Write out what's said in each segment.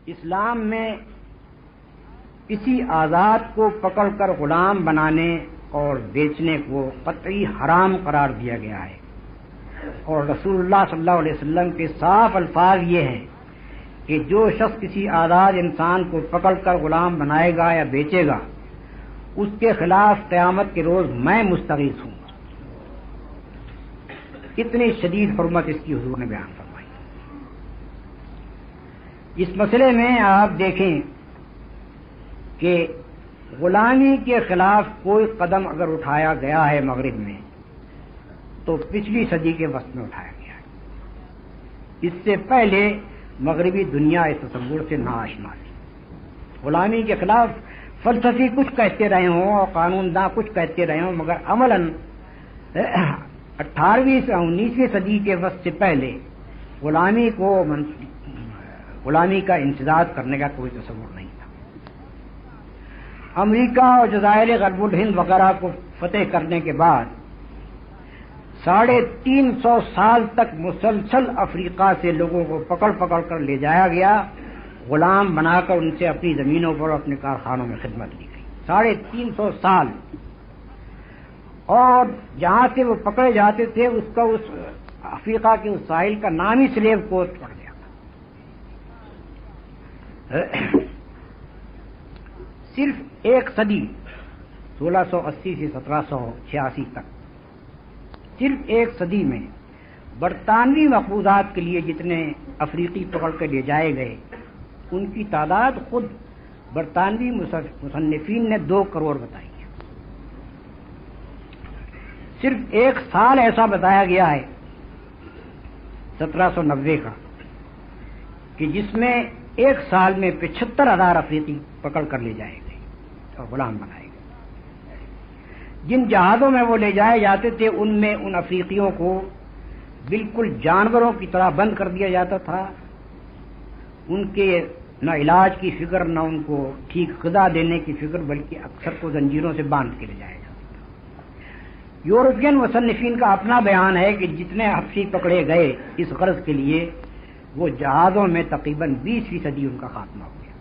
اسلام میں کسی آزاد کو پکڑ کر غلام بنانے اور بیچنے کو قطعی حرام قرار دیا گیا ہے، اور رسول اللہ صلی اللہ علیہ وسلم کے صاف الفاظ یہ ہیں کہ جو شخص کسی آزاد انسان کو پکڑ کر غلام بنائے گا یا بیچے گا اس کے خلاف قیامت کے روز میں مستغیث ہوں۔ کتنی شدید حرمت اس کی حضور نے بیان فرمائی۔ اس مسئلے میں آپ دیکھیں کہ غلامی کے خلاف کوئی قدم اگر اٹھایا گیا ہے مغرب میں تو پچھلی صدی کے وسط میں اٹھایا گیا ہے۔ اس سے پہلے مغربی دنیا اس تصور سے ناآشنا تھی۔ غلامی کے خلاف فلسفی کچھ کہتے رہے ہوں اور قانون داں کچھ کہتے رہے ہوں، مگر عملاً 18ویں سے 19ویں صدی کے وسط سے پہلے غلامی کا انسداد کرنے کا کوئی تصور نہیں تھا۔ امریکہ اور جزائر غرب الہند وغیرہ کو فتح کرنے کے بعد 350 سال تک مسلسل افریقہ سے لوگوں کو پکڑ پکڑ کر لے جایا گیا، غلام بنا کر ان سے اپنی زمینوں پر اور اپنے کارخانوں میں خدمت لی گئی 350 سال، اور جہاں سے وہ پکڑے جاتے تھے اس کا اس افریقہ کے اس ساحل کا نام ہی سلیو کوسٹ پڑ گیا تھا۔ صرف ایک صدی 1680 سے 1786 تک، صرف ایک صدی میں برطانوی مقبوضات کے لیے جتنے افریقی پکڑ کے لے جائے گئے ان کی تعداد خود برطانوی مصنفین نے 2 کروڑ بتائی ہے۔ صرف ایک سال ایسا بتایا گیا ہے 1790 کا کہ جس میں ایک سال میں 75,000 افریقی پکڑ کر لے جائے گئے اور غلام بنائے گئے۔ جن جہازوں میں وہ لے جائے جاتے تھے ان میں ان افریقیوں کو بالکل جانوروں کی طرح بند کر دیا جاتا تھا، ان کے نہ علاج کی فکر نہ ان کو ٹھیک غذا دینے کی فکر، بلکہ اکثر کو زنجیروں سے باندھ کے لے جایا جاتا تھا۔ یورپین مصنفین کا اپنا بیان ہے کہ جتنے حبشی پکڑے گئے اس غرض کے لیے وہ جہازوں میں تقریباً 20% ان کا خاتمہ ہو گیا۔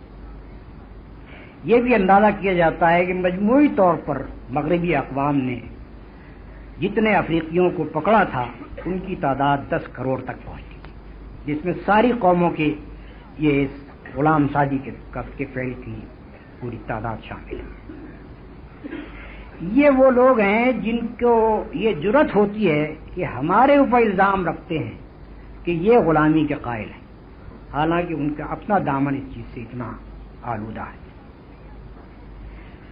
یہ بھی اندازہ کیا جاتا ہے کہ مجموعی طور پر مغربی اقوام نے جتنے افریقیوں کو پکڑا تھا ان کی تعداد 10 کروڑ تک پہنچی تھی، جس میں ساری قوموں کے یہ غلام سازی کے فعل کی پوری تعداد شامل ہے۔ یہ وہ لوگ ہیں جن کو یہ جرأت ہوتی ہے کہ ہمارے اوپر الزام رکھتے ہیں کہ یہ غلامی کے قائل ہیں، حالانکہ ان کا اپنا دامن اس چیز سے اتنا آلودہ ہے۔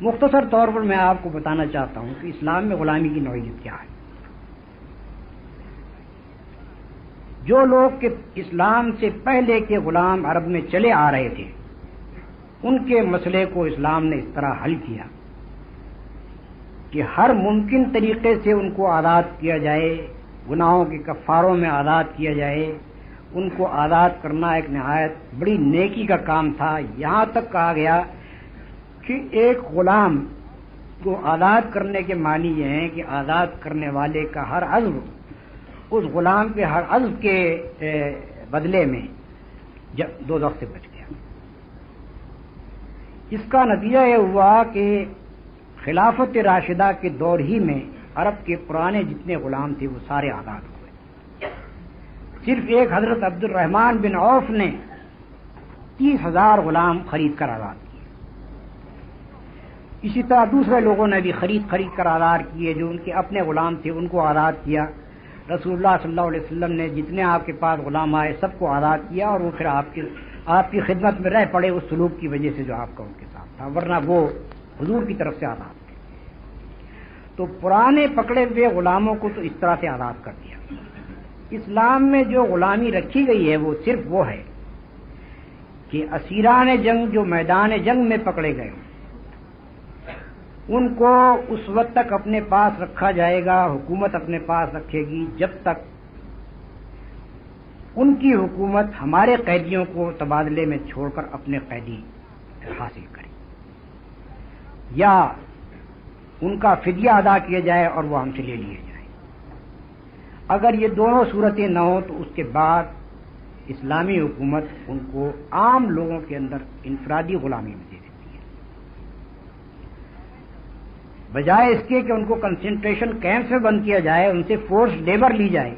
مختصر طور پر میں آپ کو بتانا چاہتا ہوں کہ اسلام میں غلامی کی نوعیت کیا ہے۔ جو لوگ کہ اسلام سے پہلے کے غلام عرب میں چلے آ رہے تھے ان کے مسئلے کو اسلام نے اس طرح حل کیا کہ ہر ممکن طریقے سے ان کو آزاد کیا جائے، گناہوں کے کفاروں میں آزاد کیا جائے۔ ان کو آزاد کرنا ایک نہایت بڑی نیکی کا کام تھا، یہاں تک کہا گیا کہ ایک غلام کو آزاد کرنے کے معنی یہ ہیں کہ آزاد کرنے والے کا ہر عضو اس غلام کے ہر عضو کے بدلے میں دوزخ سے بچ گیا۔ اس کا نتیجہ یہ ہوا کہ خلافت راشدہ کے دور ہی میں عرب کے پرانے جتنے غلام تھے وہ سارے آزاد ہوئے۔ صرف ایک حضرت عبد الرحمن بن عوف نے 30,000 غلام خرید کر آزاد کیے۔ اسی طرح دوسرے لوگوں نے بھی خرید کر آزاد کیے، جو ان کے اپنے غلام تھے ان کو آزاد کیا۔ رسول اللہ صلی اللہ علیہ وسلم نے جتنے آپ کے پاس غلام آئے سب کو آزاد کیا، اور وہ پھر آپ کی خدمت میں رہ پڑے اس سلوک کی وجہ سے جو آپ کا ان کے ساتھ تھا، ورنہ وہ حضور کی طرف سے آزاد تھے۔ تو پرانے پکڑے ہوئے غلاموں کو تو اس طرح سے آزاد کر دیا۔ اسلام میں جو غلامی رکھی گئی ہے وہ صرف وہ ہے کہ اسیران جنگ جو میدان جنگ میں پکڑے گئے ان کو اس وقت تک اپنے پاس رکھا جائے گا، حکومت اپنے پاس رکھے گی جب تک ان کی حکومت ہمارے قیدیوں کو تبادلے میں چھوڑ کر اپنے قیدی حاصل کرے، یا ان کا فدیہ ادا کیا جائے اور وہ ہم سے لے لیے جائیں۔ اگر یہ دونوں صورتیں نہ ہوں تو اس کے بعد اسلامی حکومت ان کو عام لوگوں کے اندر انفرادی غلامی میں دے دیتی ہے، بجائے اس کے کہ ان کو کنسنٹریشن کیمپ میں بند کیا جائے، ان سے فورس لیبر لی جائے،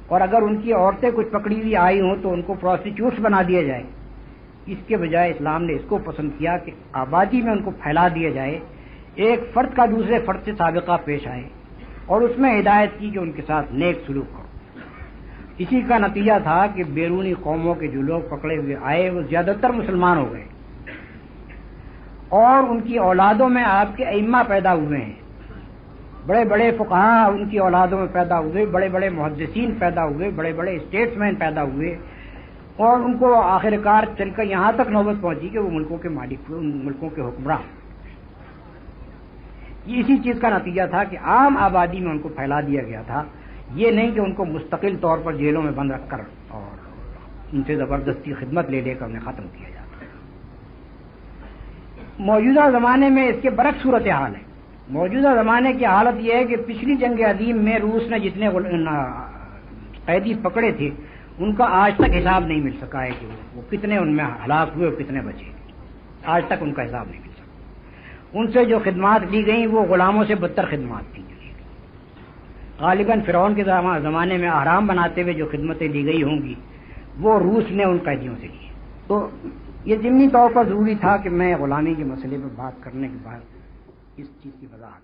اور اگر ان کی عورتیں کچھ پکڑی ہوئی آئی ہوں تو ان کو پروسٹیٹیوٹس بنا دیا جائے۔ اس کے بجائے اسلام نے اس کو پسند کیا کہ آبادی میں ان کو پھیلا دیا جائے، ایک فرد کا دوسرے فرد سے سابقہ پیش آئے، اور اس میں ہدایت کی کہ ان کے ساتھ نیک سلوک کرو۔ اسی کا نتیجہ تھا کہ بیرونی قوموں کے جو لوگ پکڑے ہوئے آئے وہ زیادہ تر مسلمان ہو گئے، اور ان کی اولادوں میں آپ کے ائمہ پیدا ہوئے ہیں، بڑے بڑے فقہاء ان کی اولادوں میں پیدا ہوئے، بڑے بڑے محدثین پیدا ہوئے، بڑے بڑے اسٹیٹس مین پیدا ہوئے، اور ان کو آخر کار چل کر یہاں تک نوبت پہنچی کہ وہ ملکوں کے مالک ہوئے، ان ملکوں کے حکمراں۔ یہ اسی چیز کا نتیجہ تھا کہ عام آبادی میں ان کو پھیلا دیا گیا تھا، یہ نہیں کہ ان کو مستقل طور پر جیلوں میں بند رکھ کر اور ان سے زبردستی خدمت لے کر انہیں ختم کیا جاتا۔ موجودہ زمانے میں اس کے برعکس صورتحال ہے۔ موجودہ زمانے کی حالت یہ ہے کہ پچھلی جنگ عظیم میں روس نے جتنے قیدی پکڑے تھے ان کا آج تک حساب نہیں مل سکا ہے کہ وہ کتنے ان میں ہلاک ہوئے اور کتنے بچے، آج تک ان کا حساب نہیں مل سکا۔ ان سے جو خدمات لی گئیں وہ غلاموں سے بدتر خدمات تھیں۔ غالباً فرعون کے زمانے میں احرام بناتے ہوئے جو خدمتیں لی گئی ہوں گی وہ روس نے ان قیدیوں سے لی۔ تو یہ ضمنی طور پر ضروری تھا کہ میں غلامی کے مسئلے پر بات کرنے کے بعد اس چیز کی وضاحت